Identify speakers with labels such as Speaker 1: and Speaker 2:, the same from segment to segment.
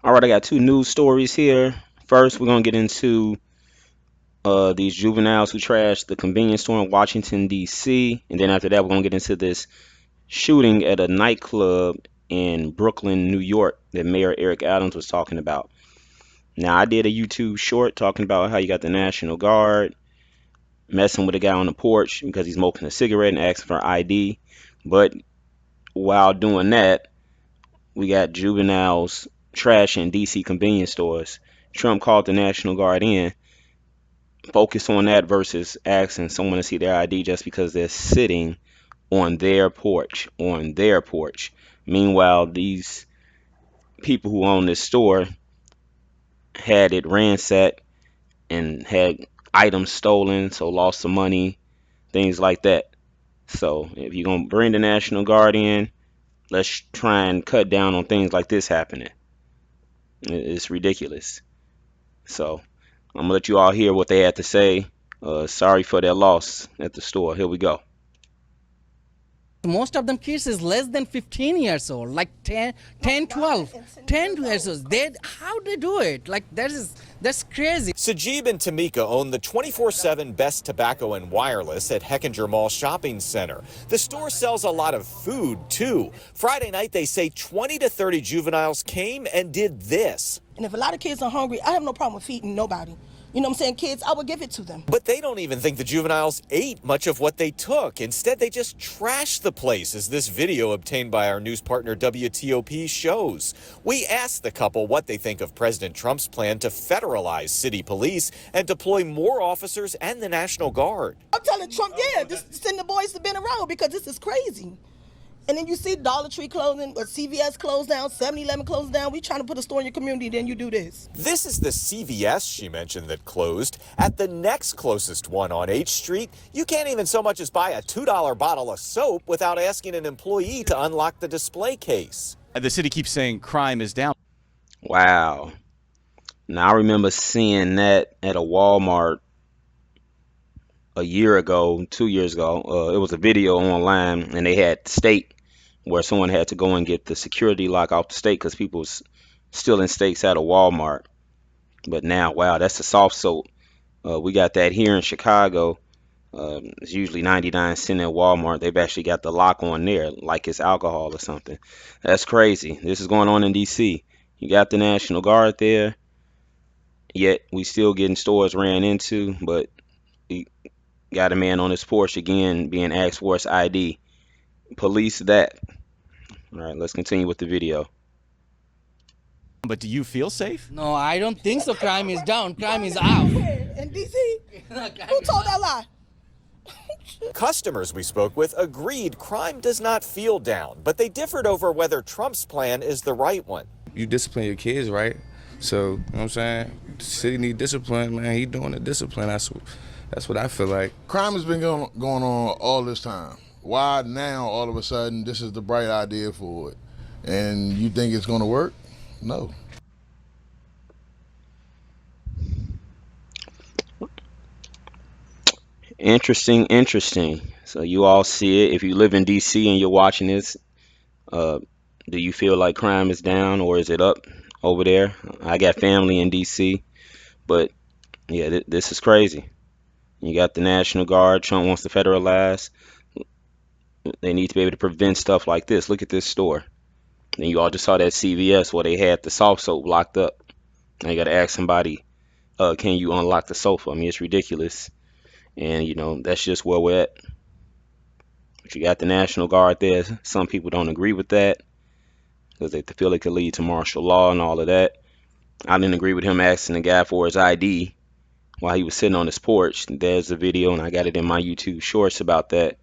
Speaker 1: All right, I got two news stories here. First, we're gonna get into these juveniles who trashed the convenience store in Washington D.C., and then after that, we're gonna get into this shooting at a nightclub in Brooklyn, New York, that Mayor Eric Adams was talking about. Now, I did a YouTube short talking about how you got the National Guard messing with a guy on the porch because he's smoking a cigarette and asking for ID. But while doing that, we got juveniles trashing DC convenience stores. Trump called the National Guard in. Focus on that versus asking someone to see their ID just because they're sitting on their porch. On their porch. Meanwhile, these people who own this store had it ransacked and had items stolen, so lost some money, things like that. So if you're gonna bring the National Guard in, let's try and cut down on things like this happening. It's ridiculous. So I'm gonna let you all hear what they had to say. Sorry for their loss at the store. Here we go.
Speaker 2: Most of them kids is less than 15 years old, like 10 years old. How they do it? Like that's crazy.
Speaker 3: Sajib and Tamika own the 24/7 Best Tobacco and Wireless at Heckinger Mall Shopping Center. The store sells a lot of food, too. Friday night, they say 20 to 30 juveniles came and did this.
Speaker 4: And if a lot of kids are hungry, I have no problem with feeding nobody. You know what I'm saying? Kids, I would give it to them.
Speaker 3: But they don't even think the juveniles ate much of what they took. Instead, they just trashed the place, as this video obtained by our news partner WTOP shows. We asked the couple what they think of President Trump's plan to federalize city police and deploy more officers and the National Guard.
Speaker 4: I'm telling Trump, yeah, just send the boys to been around because this is crazy. And then you see Dollar Tree closing, or CVS closed down, 7-Eleven closed down. We trying to put a store in your community, then you do this.
Speaker 3: This is the CVS she mentioned that closed. At the next closest one on H Street, you can't even so much as buy a $2 bottle of soap without asking an employee to unlock the display case.
Speaker 5: The city keeps saying crime is down.
Speaker 1: Wow. Now I remember seeing that at a Walmart a year ago, 2 years ago. It was a video online, and they had state where someone had to go and get the security lock off the stake because people was stealing stakes out of Walmart. But now, wow, that's the soft soap. We got that here in Chicago. It's usually 99 cents at Walmart. They've actually got the lock on there like it's alcohol or something. That's crazy. This is going on in DC. You got the National Guard there, yet we still getting stores ran into, but we got a man on his porch again being asked for his ID. Police that. All right, let's continue with the video.
Speaker 5: But do you feel safe?
Speaker 2: No, I don't think so. Crime is down. Crime is out.
Speaker 4: In D.C.? Who told that lie?
Speaker 3: Customers we spoke with agreed crime does not feel down, but they differed over whether Trump's plan is the right one.
Speaker 6: You discipline your kids, right? So, you know what I'm saying? The city need discipline, man. He doing the discipline. That's what I feel like.
Speaker 7: Crime has been going on all this time. Why now, all of a sudden, this is the bright idea for it? And you think it's going to work? No.
Speaker 1: Interesting. So you all see it. If you live in DC and you're watching this, do you feel like crime is down or is it up over there? I got family in DC, but yeah, this is crazy. You got the National Guard. Trump wants to federalize. They need to be able to prevent stuff like this. Look at this store. And you all just saw that CVS where they had the soft soap locked up. Now you got to ask somebody, can you unlock the sofa? I mean, it's ridiculous. And, you know, that's just where we're at. But you got the National Guard there. Some people don't agree with that because they feel it could lead to martial law and all of that. I didn't agree with him asking the guy for his ID while he was sitting on his porch. There's a video, and I got it in my YouTube shorts about that.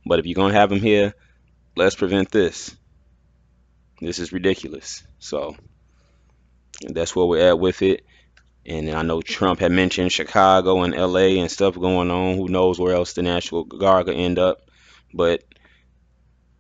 Speaker 1: But if you're going to have him here, let's prevent this. This is ridiculous. So that's where we're at with it. And I know Trump had mentioned Chicago and LA and stuff going on. Who knows where else the National Guard could end up. But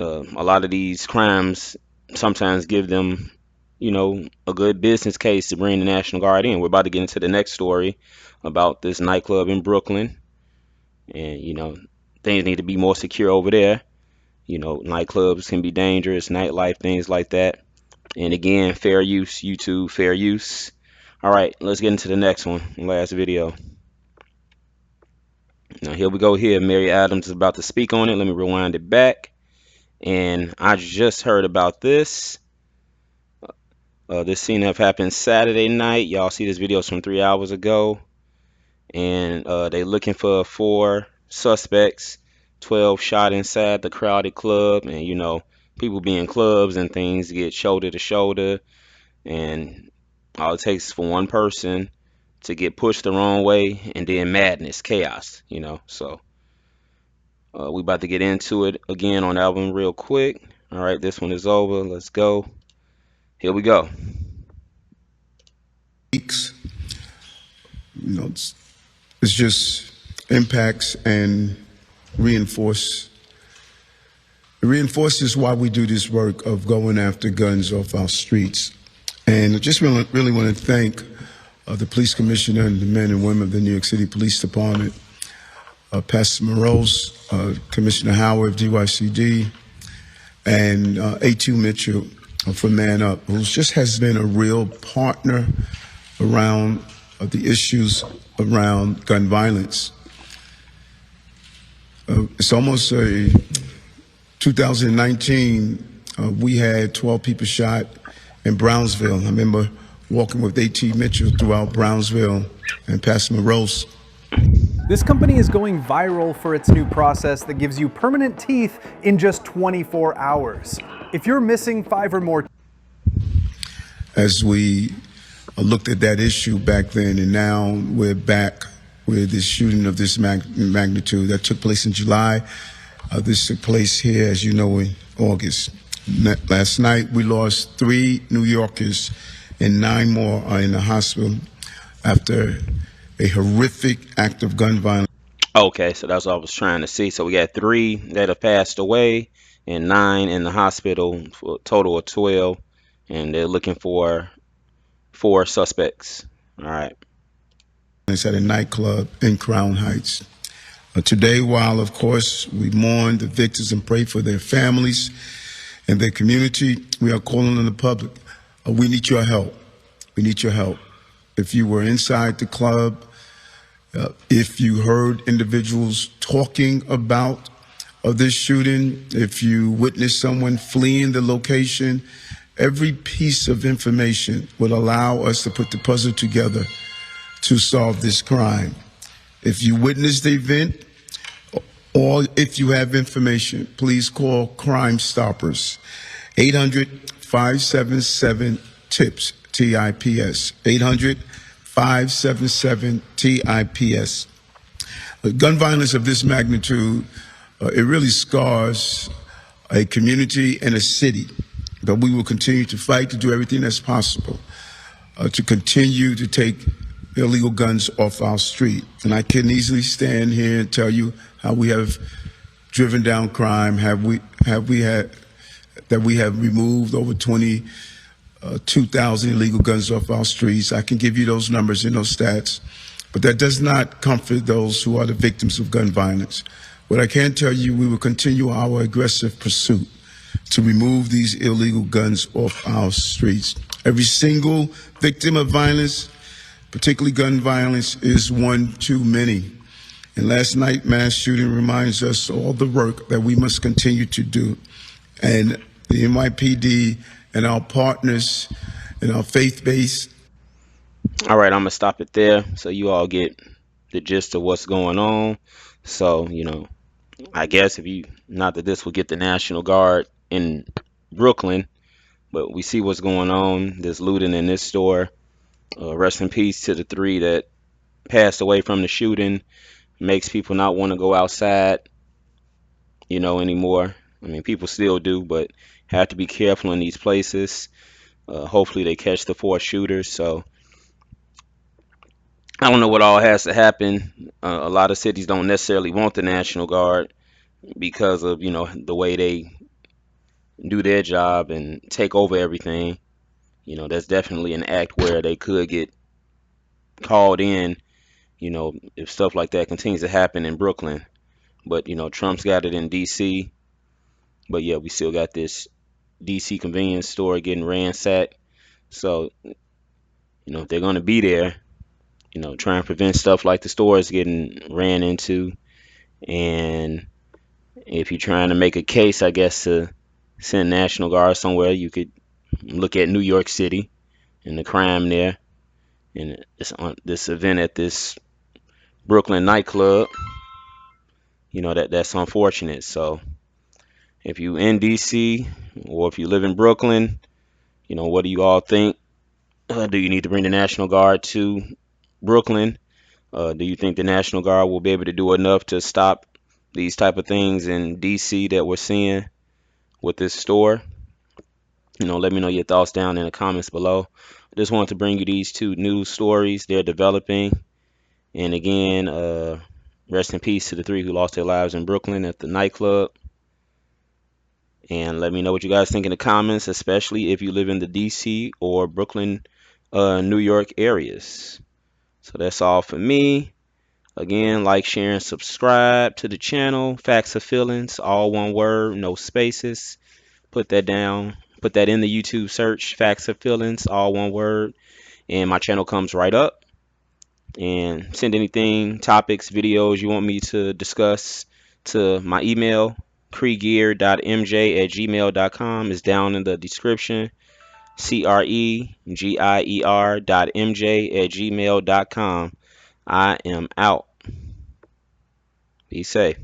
Speaker 1: a lot of these crimes sometimes give them, you know, a good business case to bring the National Guard in. We're about to get into the next story about this nightclub in Brooklyn. And, you know, things need to be more secure over there. You know, nightclubs can be dangerous, nightlife, things like that. And again, fair use, YouTube, fair use. All right, let's get into the next one, last video. Now here we go here. Mary Adams is about to speak on it. Let me rewind it back. And I just heard about this. This scene have happened Saturday night. Y'all see this video from 3 hours ago. And they looking for 4 suspects. 12 shot inside the crowded club. And you know, people be in clubs and things get shoulder to shoulder. And all it takes is for one person to get pushed the wrong way, and then madness, chaos, you know. So we about to get into it again on the album real quick. All right, this one is over. Let's go. Here we go.
Speaker 8: Weeks, it's just impacts and reinforces why we do this work of going after guns off our streets. And I just really want to thank the police commissioner and the men and women of the New York City Police Department, Pastor Morose, Commissioner Howard of DYCD, and A2 Mitchell from Man Up, who just has been a real partner around the issues around gun violence. It's almost a 2019, we had 12 people shot in Brownsville. I remember walking with A.T. Mitchell throughout Brownsville and Pastor Morose.
Speaker 9: This company is going viral for its new process that gives you permanent teeth in just 24 hours. If you're missing 5 or more...
Speaker 8: As we looked at that issue back then, and now we're back with this shooting of this magnitude that took place in July. This took place here, as you know, in August. Last night, we lost 3 New Yorkers, and 9 more are in the hospital after a horrific act of gun violence.
Speaker 1: Okay, so that's what I was trying to see. So we got 3 that have passed away and 9 in the hospital, for a total of 12, and they're looking for 4 suspects. All right.
Speaker 8: It's at a nightclub in Crown Heights. Today, while of course we mourn the victims and pray for their families and their community, we are calling on the public. We need your help. We need your help. If you were inside the club, if you heard individuals talking about this shooting, if you witnessed someone fleeing the location, every piece of information will allow us to put the puzzle together to solve this crime. If you witnessed the event, or if you have information, please call Crime Stoppers, 800-577-TIPS, T-I-P-S, 800-577-TIPS. Gun violence of this magnitude, it really scars a community and a city. But we will continue to fight to do everything that's possible to continue to take illegal guns off our street. And I can easily stand here and tell you how we have driven down crime, we have removed over 22,000 illegal guns off our streets. I can give you those numbers and those stats, but that does not comfort those who are the victims of gun violence. What I can tell you, we will continue our aggressive pursuit to remove these illegal guns off our streets. Every single victim of violence, particularly gun violence, is one too many. And last night, mass shooting reminds us all the work that we must continue to do. And the NYPD and our partners and our faith-based.
Speaker 1: All right, I'm going to stop it there so you all get the gist of what's going on. So, you know, I guess not that this will get the National Guard in Brooklyn, but we see what's going on. There's looting in this store. Rest in peace to the 3 that passed away from the shooting. Makes people not want to go outside, you know, anymore. I mean, people still do, but have to be careful in these places. Hopefully they catch the 4 shooters. So I don't know what all has to happen. A lot of cities don't necessarily want the National Guard because of, you know, the way they do their job and take over everything. You know, that's definitely an act where they could get called in, you know, if stuff like that continues to happen in Brooklyn. But, you know, Trump's got it in DC. But yeah, we still got this DC convenience store getting ransacked. So, if they're going to be there, try and prevent stuff like the stores getting ran into. And if you're trying to make a case, I guess, to send National Guard somewhere, you could look at New York City and the crime there. And this event at this Brooklyn nightclub, that's unfortunate. So if you in DC or if you live in Brooklyn, what do you all think? Do you need to bring the National Guard to Brooklyn? Do you think the National Guard will be able to do enough to stop these type of things in DC that we're seeing with this store? Let me know your thoughts down in the comments below. I just wanted to bring you these two news stories. They're developing. And again, rest in peace to the 3 who lost their lives in Brooklyn at the nightclub. And let me know what you guys think in the comments, especially if you live in the DC or Brooklyn, New York areas. So that's all for me. Again, like, share, and subscribe to the channel. Facts or Feelings, all one word, no spaces. Put that down. Put that in the YouTube search, Facts or Feelings, all one word. And my channel comes right up. And send anything, topics, videos you want me to discuss to my email, cregear.mj@gmail.com, is down in the description. cregier.mj@gmail.com. I am out. Be safe.